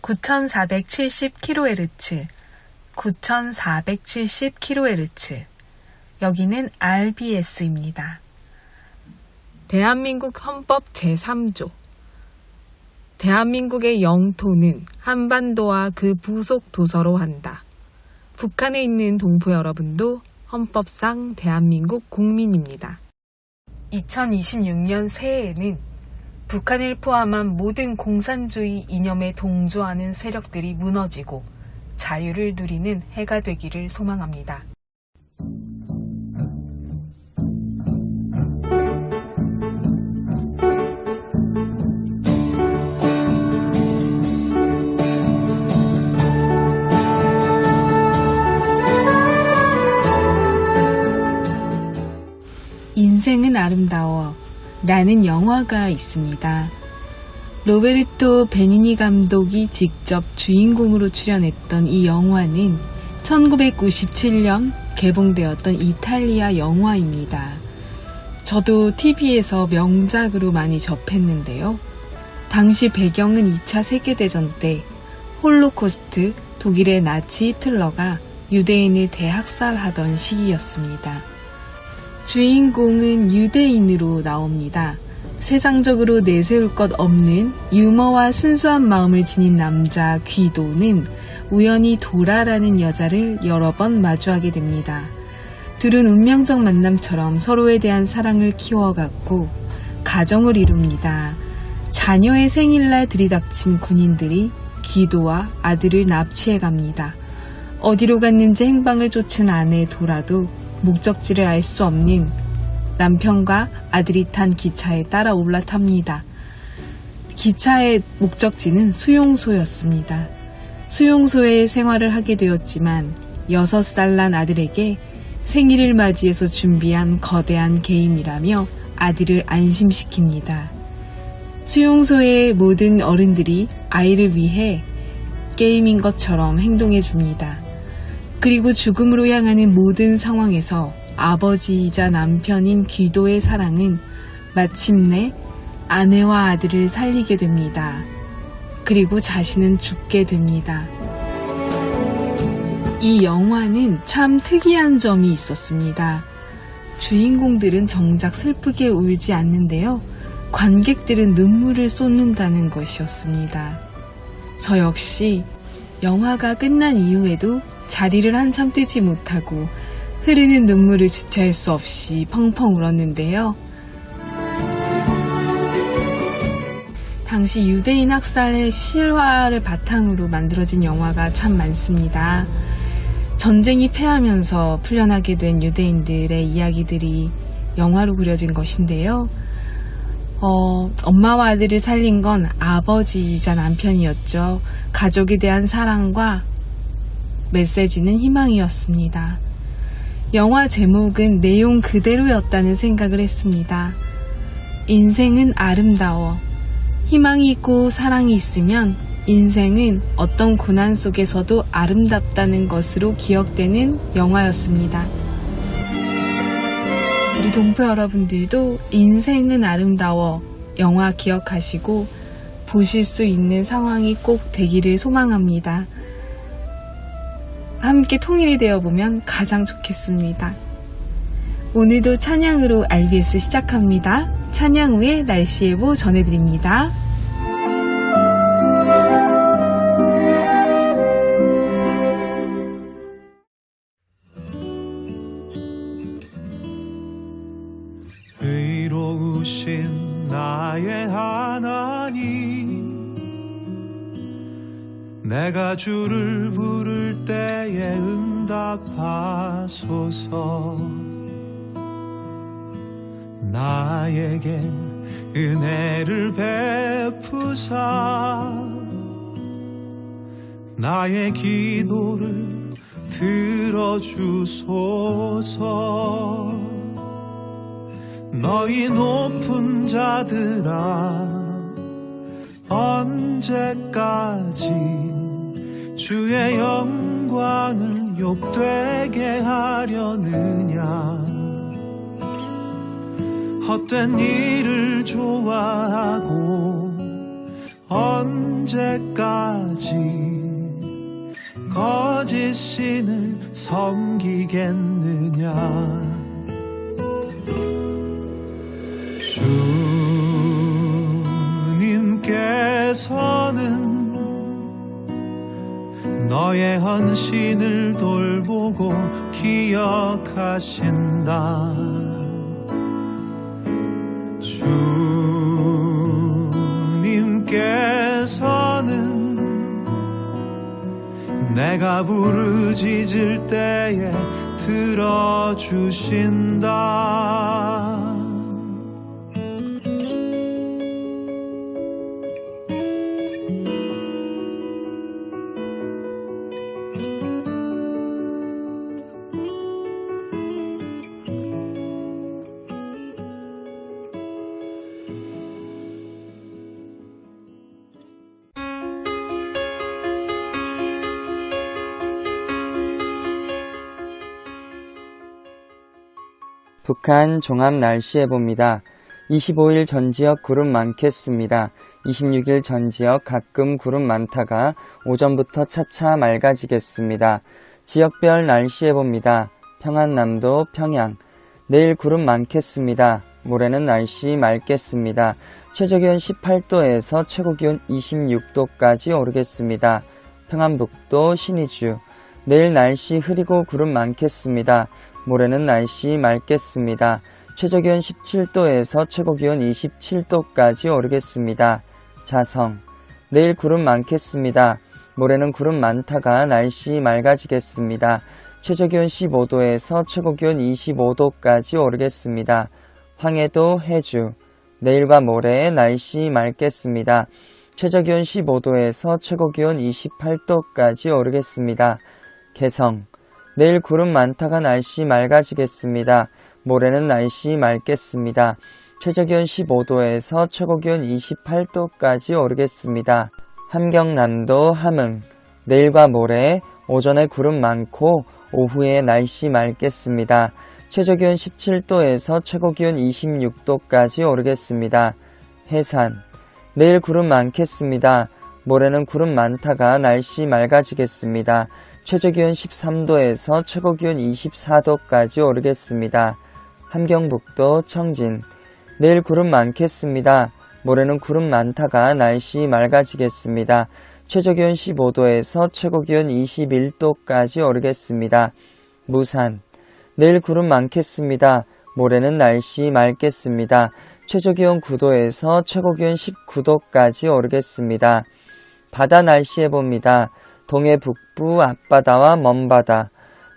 9470kHz, 9470kHz. 여기는 RBS입니다. 대한민국 헌법 제3조. 대한민국의 영토는 한반도와 그 부속 도서로 한다. 북한에 있는 동포 여러분도 헌법상 대한민국 국민입니다. 2026년 새해에는 북한을 포함한 모든 공산주의 이념에 동조하는 세력들이 무너지고 자유를 누리는 해가 되기를 소망합니다. 인생은 아름다워 라는 영화가 있습니다. 로베르토 베니니 감독이 직접 주인공으로 출연했던 이 영화는 1997년 개봉되었던 이탈리아 영화입니다. 저도 TV에서 명작으로 많이 접했는데요. 당시 배경은 2차 세계대전 때 홀로코스트 독일의 나치 히틀러가 유대인을 대학살하던 시기였습니다. 주인공은 유대인으로 나옵니다. 세상적으로 내세울 것 없는 유머와 순수한 마음을 지닌 남자 귀도는 우연히 도라라는 여자를 여러 번 마주하게 됩니다. 둘은 운명적 만남처럼 서로에 대한 사랑을 키워갔고 가정을 이룹니다. 자녀의 생일날 들이닥친 군인들이 귀도와 아들을 납치해갑니다. 어디로 갔는지 행방을 쫓은 아내 도라도 목적지를 알 수 없는 남편과 아들이 탄 기차에 따라 올라탑니다. 기차의 목적지는 수용소였습니다. 수용소에 생활을 하게 되었지만 6살 난 아들에게 생일을 맞이해서 준비한 거대한 게임이라며 아들을 안심시킵니다. 수용소의 모든 어른들이 아이를 위해 게임인 것처럼 행동해 줍니다. 그리고 죽음으로 향하는 모든 상황에서 아버지이자 남편인 귀도의 사랑은 마침내 아내와 아들을 살리게 됩니다. 그리고 자신은 죽게 됩니다. 이 영화는 참 특이한 점이 있었습니다. 주인공들은 정작 슬프게 울지 않는데요. 관객들은 눈물을 쏟는다는 것이었습니다. 저 역시 영화가 끝난 이후에도 자리를 한참 뜨지 못하고 흐르는 눈물을 주체할 수 없이 펑펑 울었는데요. 당시 유대인 학살의 실화를 바탕으로 만들어진 영화가 참 많습니다. 전쟁이 패하면서 풀려나게 된 유대인들의 이야기들이 영화로 그려진 것인데요. 엄마와 아들을 살린 건 아버지이자 남편이었죠. 가족에 대한 사랑과 메시지는 희망이었습니다. 영화 제목은 내용 그대로였다는 생각을 했습니다. 인생은 아름다워. 희망이 있고 사랑이 있으면 인생은 어떤 고난 속에서도 아름답다는 것으로 기억되는 영화였습니다. 우리 동포 여러분들도 인생은 아름다워 영화 기억하시고 보실 수 있는 상황이 꼭 되기를 소망합니다. 함께 통일이 되어보면 가장 좋겠습니다. 오늘도 찬양으로 RBS 시작합니다. 찬양 후에 날씨 예보 전해드립니다. 의로우신 나의 하나님, 내가 주를 부를 때에 응답하소서. 나에게 은혜를 베푸사 나의 기도를 들어주소서. 너희 높은 자들아, 언제까지 주의 영광을 욕되게 하려느냐. 헛된 일을 좋아하고 언제까지 거짓 신을 섬기겠느냐. 주님께서는 너의 헌신을 돌보고 기억하신다. 주님께서는 내가 부르짖을 때에 들어주신다. 북한 종합 날씨 예보입니다. 25일 전 지역 구름 많겠습니다. 26일 전 지역 가끔 구름 많다가 오전부터 차차 맑아지겠습니다. 지역별 날씨 예보입니다. 평안남도 평양 내일 구름 많겠습니다. 모레는 날씨 맑겠습니다. 최저기온 18도에서 최고기온 26도까지 오르겠습니다. 평안북도 신의주 내일 날씨 흐리고 구름 많겠습니다. 모레는 날씨 맑겠습니다. 최저기온 17도에서 최고기온 27도까지 오르겠습니다. 자성 내일 구름 많겠습니다. 모레는 구름 많다가 날씨 맑아지겠습니다. 최저기온 15도에서 최고기온 25도까지 오르겠습니다. 황해도 해주 내일과 모레 날씨 맑겠습니다. 최저기온 15도에서 최고기온 28도까지 오르겠습니다. 개성 내일 구름 많다가 날씨 맑아지겠습니다. 모레는 날씨 맑겠습니다. 최저기온 15도에서 최고기온 28도까지 오르겠습니다. 함경남도 함흥 내일과 모레 오전에 구름 많고 오후에 날씨 맑겠습니다. 최저기온 17도에서 최고기온 26도까지 오르겠습니다. 해산 내일 구름 많겠습니다. 모레는 구름 많다가 날씨 맑아지겠습니다. 최저기온 13도에서 최고기온 24도까지 오르겠습니다. 함경북도 청진 내일 구름 많겠습니다. 모레는 구름 많다가 날씨 맑아지겠습니다. 최저기온 15도에서 최고기온 21도까지 오르겠습니다. 무산 내일 구름 많겠습니다. 모레는 날씨 맑겠습니다. 최저기온 9도에서 최고기온 19도까지 오르겠습니다. 바다 날씨 예보입니다. 동해 북부 앞바다와 먼바다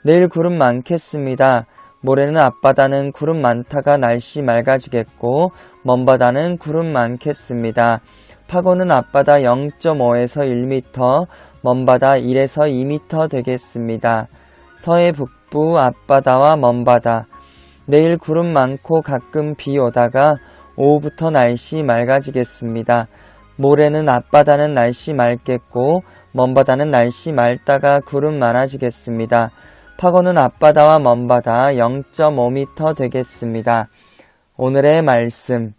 내일 구름 많겠습니다. 모레는 앞바다는 구름 많다가 날씨 맑아지겠고 먼바다는 구름 많겠습니다. 파고는 앞바다 0.5에서 1m, 먼바다 1에서 2m 되겠습니다. 서해 북부 앞바다와 먼바다 내일 구름 많고 가끔 비 오다가 오후부터 날씨 맑아지겠습니다. 모레는 앞바다는 날씨 맑겠고 먼바다는 날씨 맑다가 구름 많아지겠습니다. 파고는 앞바다와 먼바다 0.5m 되겠습니다. 오늘의 말씀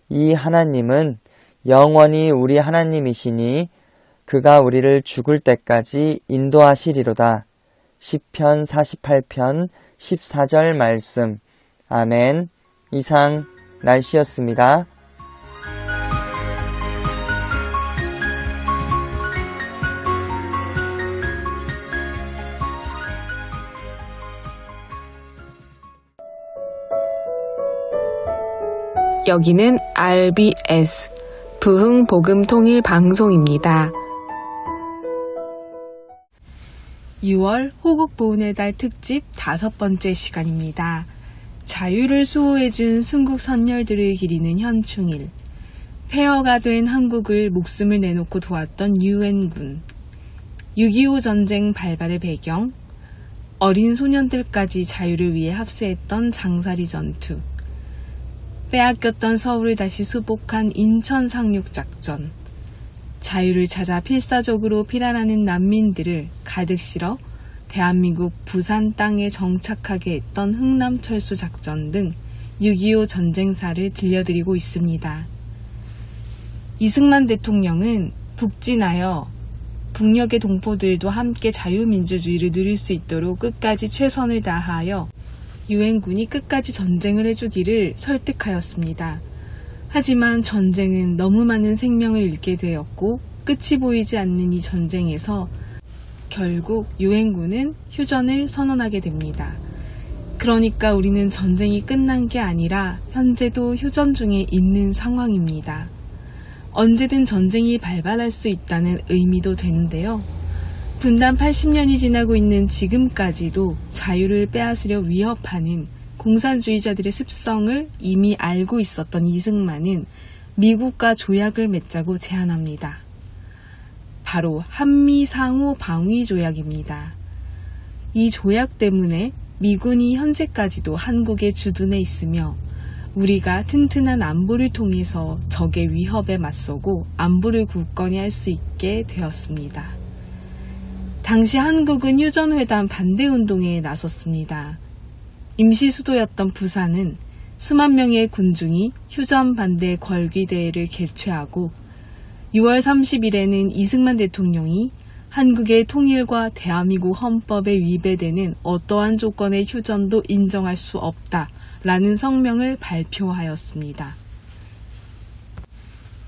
이 하나님은 영원히 우리 하나님이시니 그가 우리를 죽을 때까지 인도하시리로다. 시편 48편 14절 말씀. 아멘. 이상 날씨였습니다. 여기는 RBS 부흥복음통일방송입니다. 6월 호국보훈의 달 특집 5번째 시간입니다. 자유를 수호해준 순국 선열들을 기리는 현충일, 폐허가 된 한국을 목숨을 내놓고 도왔던 유엔군, 6.25 전쟁 발발의 배경, 어린 소년들까지 자유를 위해 합세했던 장사리 전투, 빼앗겼던 서울을 다시 수복한 인천 상륙작전, 자유를 찾아 필사적으로 피난하는 난민들을 가득 실어 대한민국 부산 땅에 정착하게 했던 흥남철수 작전 등 6.25 전쟁사를 들려드리고 있습니다. 이승만 대통령은 북진하여 북녘의 동포들도 함께 자유민주주의를 누릴 수 있도록 끝까지 최선을 다하여 유엔군이 끝까지 전쟁을 해주기를 설득하였습니다. 하지만 전쟁은 너무 많은 생명을 잃게 되었고 끝이 보이지 않는 이 전쟁에서 결국 유엔군은 휴전을 선언하게 됩니다. 그러니까 우리는 전쟁이 끝난 게 아니라 현재도 휴전 중에 있는 상황입니다. 언제든 전쟁이 발발할 수 있다는 의미도 되는데요. 분단 80년이 지나고 있는 지금까지도 자유를 빼앗으려 위협하는 공산주의자들의 습성을 이미 알고 있었던 이승만은 미국과 조약을 맺자고 제안합니다. 바로 한미상호방위조약입니다. 이 조약 때문에 미군이 현재까지도 한국에 주둔해 있으며 우리가 튼튼한 안보를 통해서 적의 위협에 맞서고 안보를 굳건히 할 수 있게 되었습니다. 당시 한국은 휴전회담 반대운동에 나섰습니다. 임시 수도였던 부산은 수만 명의 군중이 휴전 반대 걸기대회를 개최하고 6월 30일에는 이승만 대통령이 한국의 통일과 대한민국 헌법에 위배되는 어떠한 조건의 휴전도 인정할 수 없다라는 성명을 발표하였습니다.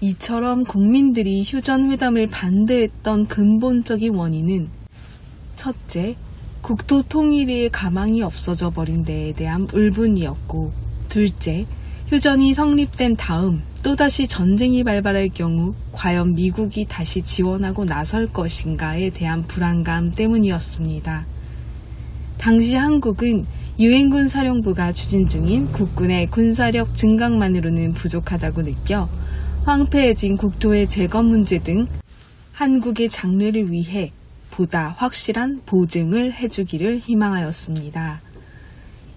이처럼 국민들이 휴전회담을 반대했던 근본적인 원인은 첫째, 국토 통일의 가망이 없어져 버린 데에 대한 울분이었고, 둘째, 휴전이 성립된 다음 또다시 전쟁이 발발할 경우 과연 미국이 다시 지원하고 나설 것인가에 대한 불안감 때문이었습니다. 당시 한국은 유엔군 사령부가 추진 중인 국군의 군사력 증강만으로는 부족하다고 느껴 황폐해진 국토의 재건 문제 등 한국의 장래를 위해 보다 확실한 보증을 해주기를 희망하였습니다.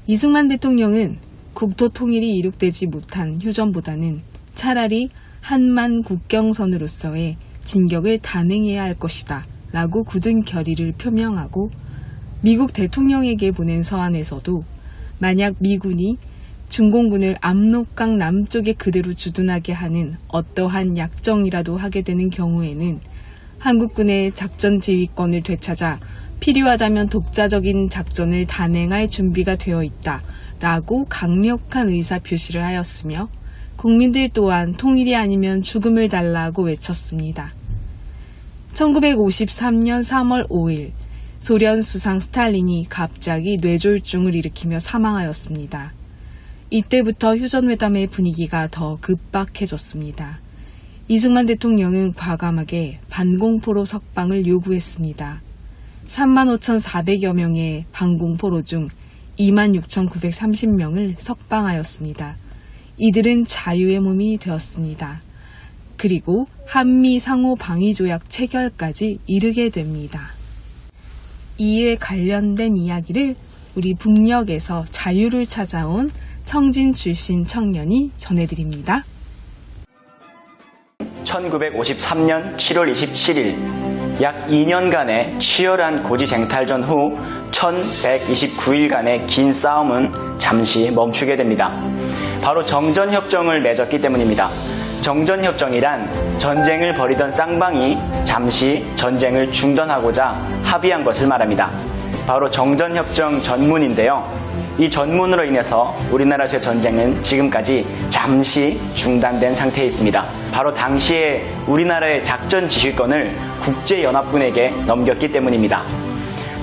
이승만 대통령은 국토 통일이 이룩되지 못한 휴전보다는 차라리 한만 국경선으로서의 진격을 단행해야 할 것이다 라고 굳은 결의를 표명하고 미국 대통령에게 보낸 서한에서도 만약 미군이 중공군을 압록강 남쪽에 그대로 주둔하게 하는 어떠한 약정이라도 하게 되는 경우에는 한국군의 작전 지휘권을 되찾아 필요하다면 독자적인 작전을 단행할 준비가 되어 있다 라고 강력한 의사표시를 하였으며 국민들 또한 통일이 아니면 죽음을 달라고 외쳤습니다. 1953년 3월 5일 소련 수상 스탈린이 갑자기 뇌졸중을 일으키며 사망하였습니다. 이때부터 휴전회담의 분위기가 더 급박해졌습니다. 이승만 대통령은 과감하게 반공포로 석방을 요구했습니다. 35,400여 명의 반공포로 중 26,930명을 석방하였습니다. 이들은 자유의 몸이 되었습니다. 그리고 한미 상호 방위조약 체결까지 이르게 됩니다. 이에 관련된 이야기를 우리 북녘에서 자유를 찾아온 청진 출신 청년이 전해드립니다. 1953년 7월 27일 약 2년간의 치열한 고지쟁탈전 후 1129일간의 긴 싸움은 잠시 멈추게 됩니다. 바로 정전협정을 맺었기 때문입니다. 정전협정이란 전쟁을 벌이던 쌍방이 잠시 전쟁을 중단하고자 합의한 것을 말합니다. 바로 정전협정 전문인데요. 이 전문으로 인해서 우리나라에서의 전쟁은 지금까지 잠시 중단된 상태에 있습니다. 바로 당시에 우리나라의 작전 지휘권을 국제연합군에게 넘겼기 때문입니다.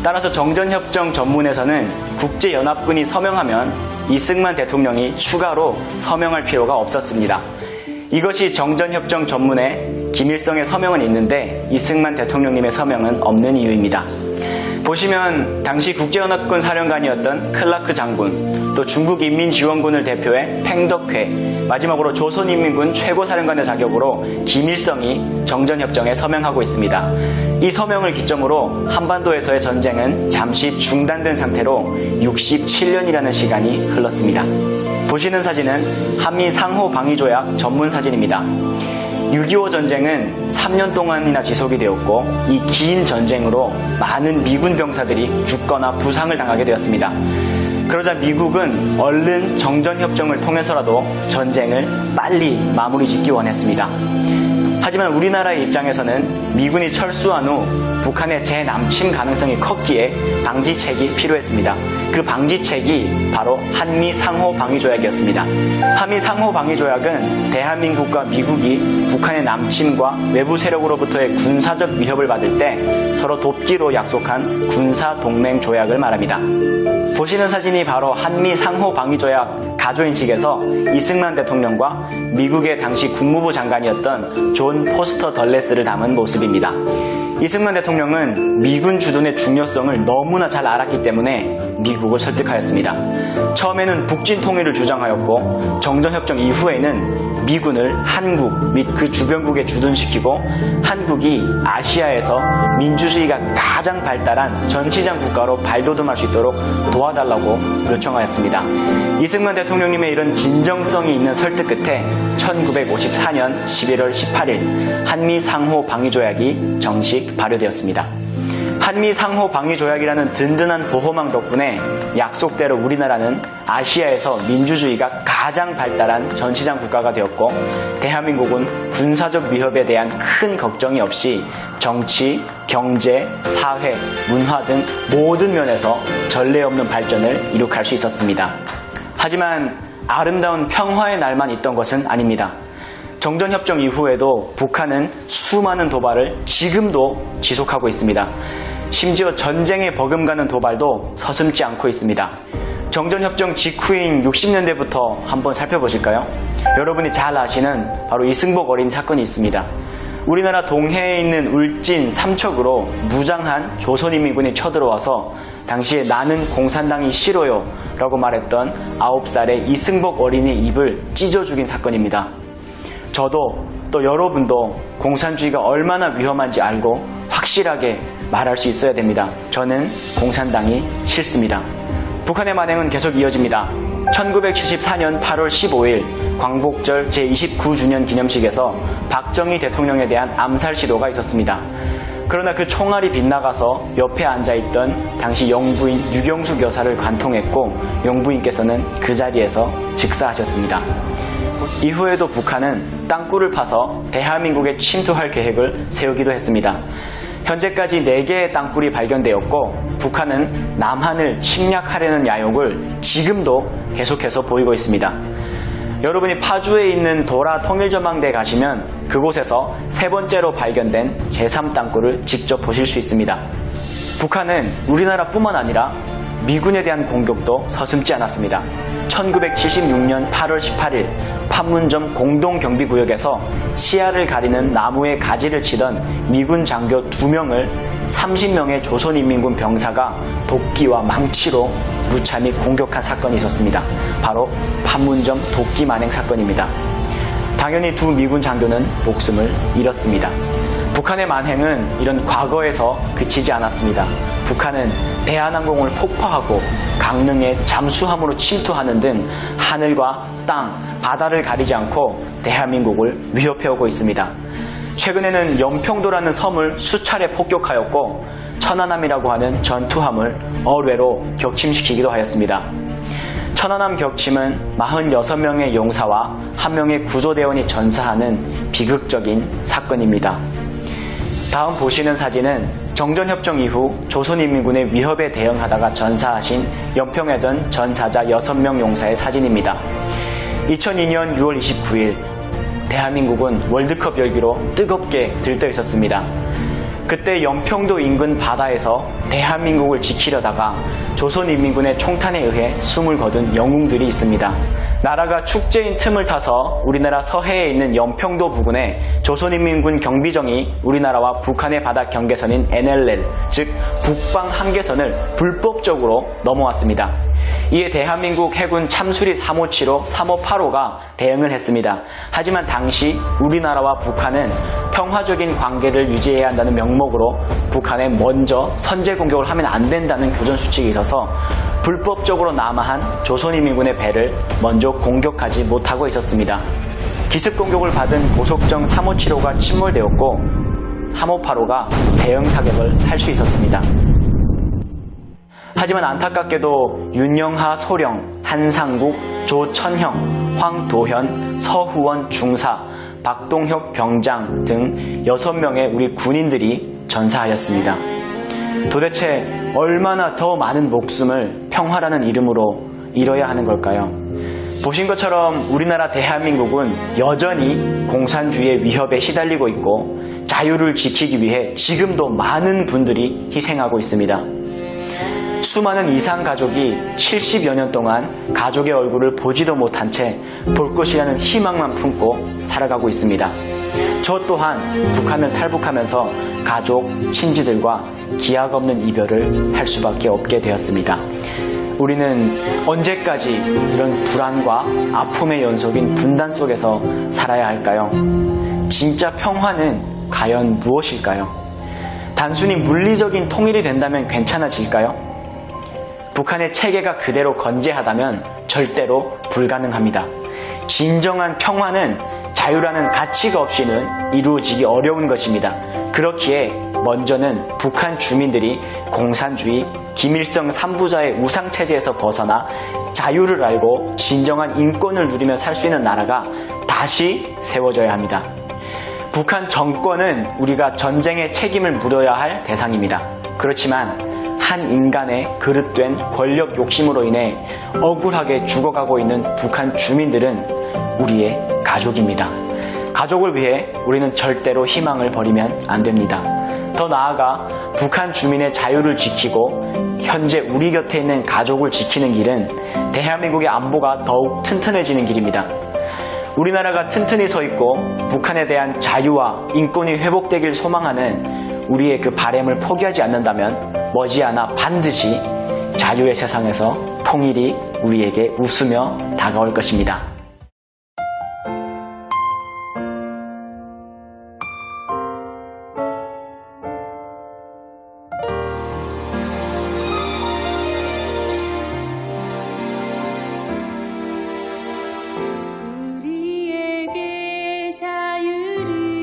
따라서 정전협정 전문에서는 국제연합군이 서명하면 이승만 대통령이 추가로 서명할 필요가 없었습니다. 이것이 정전협정 전문에 김일성의 서명은 있는데 이승만 대통령님의 서명은 없는 이유입니다. 보시면 당시 국제연합군 사령관이었던 클라크 장군, 또 중국인민지원군을 대표해 팽덕회, 마지막으로 조선인민군 최고사령관의 자격으로 김일성이 정전협정에 서명하고 있습니다. 이 서명을 기점으로 한반도에서의 전쟁은 잠시 중단된 상태로 67년이라는 시간이 흘렀습니다. 보시는 사진은 한미 상호 방위조약 전문 사진입니다. 6.25 전쟁은 3년 동안이나 지속이 되었고 이 긴 전쟁으로 많은 미군 병사들이 죽거나 부상을 당하게 되었습니다. 그러자 미국은 얼른 정전협정을 통해서라도 전쟁을 빨리 마무리 짓기 원했습니다. 하지만 우리나라의 입장에서는 미군이 철수한 후 북한의 재남침 가능성이 컸기에 방지책이 필요했습니다. 그 방지책이 바로 한미 상호 방위조약이었습니다. 한미 상호 방위조약은 대한민국과 미국이 북한의 남침과 외부 세력으로부터의 군사적 위협을 받을 때 서로 돕기로 약속한 군사 동맹 조약을 말합니다. 보시는 사진이 바로 한미 상호 방위조약 가조인식에서 이승만 대통령과 미국의 당시 국무부 장관이었던 존 포스터 덜레스를 담은 모습입니다. 이승만 대통령은 미군 주둔의 중요성을 너무나 잘 알았기 때문에 미국을 설득하였습니다. 처음에는 북진 통일을 주장하였고 정전협정 이후에는 미군을 한국 및 그 주변국에 주둔시키고 한국이 아시아에서 민주주의가 가장 발달한 전시장 국가로 발돋움할 수 있도록 도와달라고 요청하였습니다. 이승만 대통령님의 이런 진정성이 있는 설득 끝에 1954년 11월 18일 한미 상호 방위조약이 정식 발효되었습니다. 한미 상호 방위조약이라는 든든한 보호망 덕분에 약속대로 우리나라는 아시아에서 민주주의가 가장 발달한 전시장 국가가 되었고, 대한민국은 군사적 위협에 대한 큰 걱정이 없이 정치, 경제, 사회, 문화 등 모든 면에서 전례 없는 발전을 이룩할 수 있었습니다. 하지만 아름다운 평화의 날만 있던 것은 아닙니다. 정전협정 이후에도 북한은 수많은 도발을 지금도 지속하고 있습니다. 심지어 전쟁에 버금가는 도발도 서슴지 않고 있습니다. 정전협정 직후인 60년대부터 한번 살펴보실까요? 여러분이 잘 아시는 바로 이승복 어린 사건이 있습니다. 우리나라 동해에 있는 울진 삼척으로 무장한 조선인민군이 쳐들어와서 당시에 나는 공산당이 싫어요 라고 말했던 9살의 이승복 어린이 입을 찢어 죽인 사건입니다. 저도 또 여러분도 공산주의가 얼마나 위험한지 알고 확실하게 말할 수 있어야 됩니다. 저는 공산당이 싫습니다. 북한의 만행은 계속 이어집니다. 1974년 8월 15일 광복절 제29주년 기념식에서 박정희 대통령에 대한 암살 시도가 있었습니다. 그러나 그 총알이 빗나가서 옆에 앉아있던 당시 영부인 유경숙 여사를 관통했고, 영부인께서는 그 자리에서 즉사하셨습니다. 이후에도 북한은 땅굴을 파서 대한민국에 침투할 계획을 세우기도 했습니다. 현재까지 4개의 땅굴이 발견되었고, 북한은 남한을 침략하려는 야욕을 지금도 계속해서 보이고 있습니다. 여러분이 파주에 있는 도라 통일전망대에 가시면 그곳에서 3번째로 발견된 제3땅굴을 직접 보실 수 있습니다. 북한은 우리나라뿐만 아니라 미군에 대한 공격도 서슴지 않았습니다. 1976년 8월 18일 판문점 공동경비구역에서 시야를 가리는 나무의 가지를 치던 미군 장교 2명을 30명의 조선인민군 병사가 도끼와 망치로 무참히 공격한 사건이 있었습니다. 바로 판문점 도끼 만행 사건입니다. 당연히 2 미군 장교는 목숨을 잃었습니다. 북한의 만행은 이런 과거에서 그치지 않았습니다. 북한은 대한항공을 폭파하고 강릉에 잠수함으로 침투하는 등 하늘과 땅, 바다를 가리지 않고 대한민국을 위협해오고 있습니다. 최근에는 연평도라는 섬을 수차례 폭격하였고, 천안함이라고 하는 전투함을 어뢰로 격침시키기도 하였습니다. 천안함 격침은 46명의 용사와 1명의 구조대원이 전사하는 비극적인 사건입니다. 다음 보시는 사진은 정전협정 이후 조선인민군의 위협에 대응하다가 전사하신 연평해전 전사자 6명 용사의 사진입니다. 2002년 6월 29일 대한민국은 월드컵 열기로 뜨겁게 들떠 있었습니다. 그때 연평도 인근 바다에서 대한민국을 지키려다가 조선인민군의 총탄에 의해 숨을 거둔 영웅들이 있습니다. 나라가 축제인 틈을 타서 우리나라 서해에 있는 연평도 부근에 조선인민군 경비정이 우리나라와 북한의 바다 경계선인 NLL, 즉 북방 한계선을 불법적으로 넘어왔습니다. 이에 대한민국 해군 참수리 357호, 358호가 대응을 했습니다. 하지만 당시 우리나라와 북한은 평화적인 관계를 유지해야 한다는 명목으로 북한에 먼저 선제 공격을 하면 안 된다는 교전 수칙이 있어서 불법적으로 남하한 조선인민군의 배를 먼저 공격하지 못하고 있었습니다. 기습 공격을 받은 고속정 357호가 침몰되었고 358호가 대응 사격을 할 수 있었습니다. 하지만 안타깝게도 윤영하 소령, 한상국, 조천형, 황도현, 서후원 중사, 박동혁 병장 등 6명의 우리 군인들이 전사하였습니다. 도대체 얼마나 더 많은 목숨을 평화라는 이름으로 잃어야 하는 걸까요? 보신 것처럼 우리나라 대한민국은 여전히 공산주의의 위협에 시달리고 있고 자유를 지키기 위해 지금도 많은 분들이 희생하고 있습니다. 수많은 이산 가족이 70여 년 동안 가족의 얼굴을 보지도 못한 채 볼 것이라는 희망만 품고 살아가고 있습니다. 저 또한 북한을 탈북하면서 가족, 친지들과 기약 없는 이별을 할 수밖에 없게 되었습니다. 우리는 언제까지 이런 불안과 아픔의 연속인 분단 속에서 살아야 할까요? 진짜 평화는 과연 무엇일까요? 단순히 물리적인 통일이 된다면 괜찮아질까요? 북한의 체계가 그대로 건재하다면 절대로 불가능합니다. 진정한 평화는 자유라는 가치가 없이는 이루어지기 어려운 것입니다. 그렇기에 먼저는 북한 주민들이 공산주의, 김일성 3부자의 우상체제에서 벗어나 자유를 알고 진정한 인권을 누리며 살 수 있는 나라가 다시 세워져야 합니다. 북한 정권은 우리가 전쟁의 책임을 물어야 할 대상입니다. 그렇지만 한 인간의 그릇된 권력 욕심으로 인해 억울하게 죽어가고 있는 북한 주민들은 우리의 가족입니다. 가족을 위해 우리는 절대로 희망을 버리면 안 됩니다. 더 나아가 북한 주민의 자유를 지키고 현재 우리 곁에 있는 가족을 지키는 길은 대한민국의 안보가 더욱 튼튼해지는 길입니다. 우리나라가 튼튼히 서 있고 북한에 대한 자유와 인권이 회복되길 소망하는 우리의 그 바람을 포기하지 않는다면 머지않아 반드시 자유의 세상에서 통일이 우리에게 웃으며 다가올 것입니다. 우리에게 자유를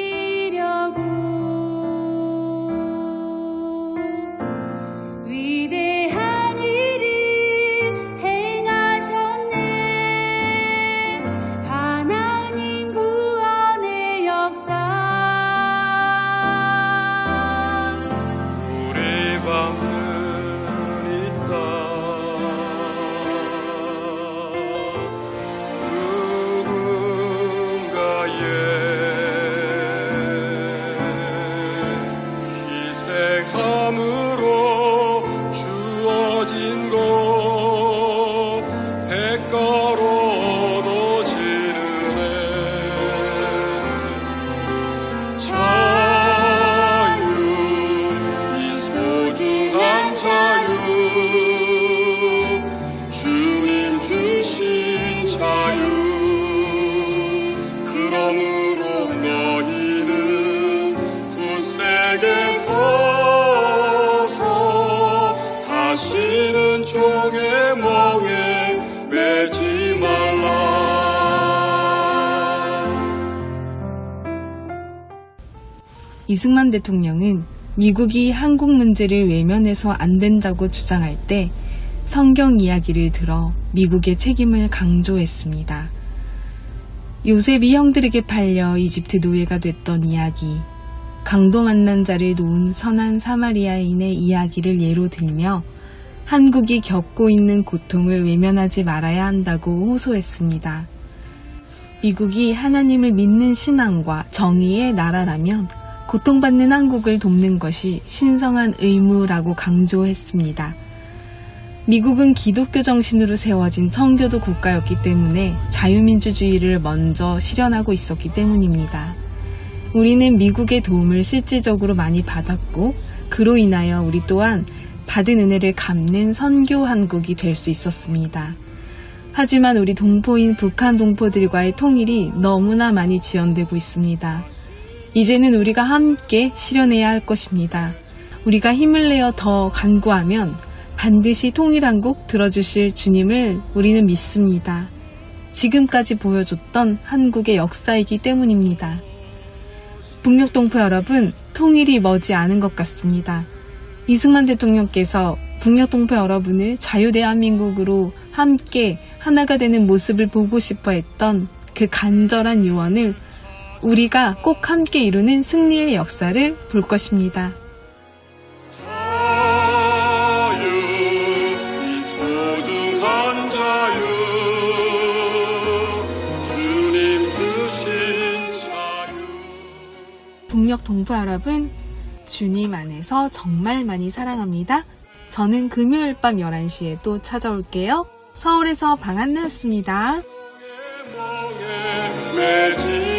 주시려고 위대한 일을 행하셨네. 하나님 구원의 역사. 우리 방문 있다. 누군가의 희생함으로 주어진 것 대가로 얻어지는 자유, 이 소중한 자유, 주님 주신 자유. 그러므로 너희는 굳세게 서서 다시는 종의 멍에 매지 말라. 이승만 대통령은 미국이 한국 문제를 외면해서 안 된다고 주장할 때 성경 이야기를 들어 미국의 책임을 강조했습니다. 요셉이 형들에게 팔려 이집트 노예가 됐던 이야기, 강도 만난 자를 놓은 선한 사마리아인의 이야기를 예로 들며 한국이 겪고 있는 고통을 외면하지 말아야 한다고 호소했습니다. 미국이 하나님을 믿는 신앙과 정의의 나라라면 고통받는 한국을 돕는 것이 신성한 의무라고 강조했습니다. 미국은 기독교 정신으로 세워진 청교도 국가였기 때문에 자유민주주의를 먼저 실현하고 있었기 때문입니다. 우리는 미국의 도움을 실질적으로 많이 받았고 그로 인하여 우리 또한 받은 은혜를 갚는 선교 한국이 될 수 있었습니다. 하지만 우리 동포인 북한 동포들과의 통일이 너무나 많이 지연되고 있습니다. 이제는 우리가 함께 실현해야 할 것입니다. 우리가 힘을 내어 더 간구하면 반드시 통일한국 들어주실 주님을 우리는 믿습니다. 지금까지 보여줬던 한국의 역사이기 때문입니다. 북녘 동포 여러분, 통일이 머지 않은 것 같습니다. 이승만 대통령께서 북녘 동포 여러분을 자유대한민국으로 함께 하나가 되는 모습을 보고 싶어 했던 그 간절한 유언을 우리가 꼭 함께 이루는 승리의 역사를 볼 것입니다. 자유, 이 소중한 자유, 주님 주신 자유. 북녘 동부 여러분, 주님 안에서 정말 많이 사랑합니다. 저는 금요일 밤 11시에 또 찾아올게요. 서울에서 방한나였습니다. 멍에 매지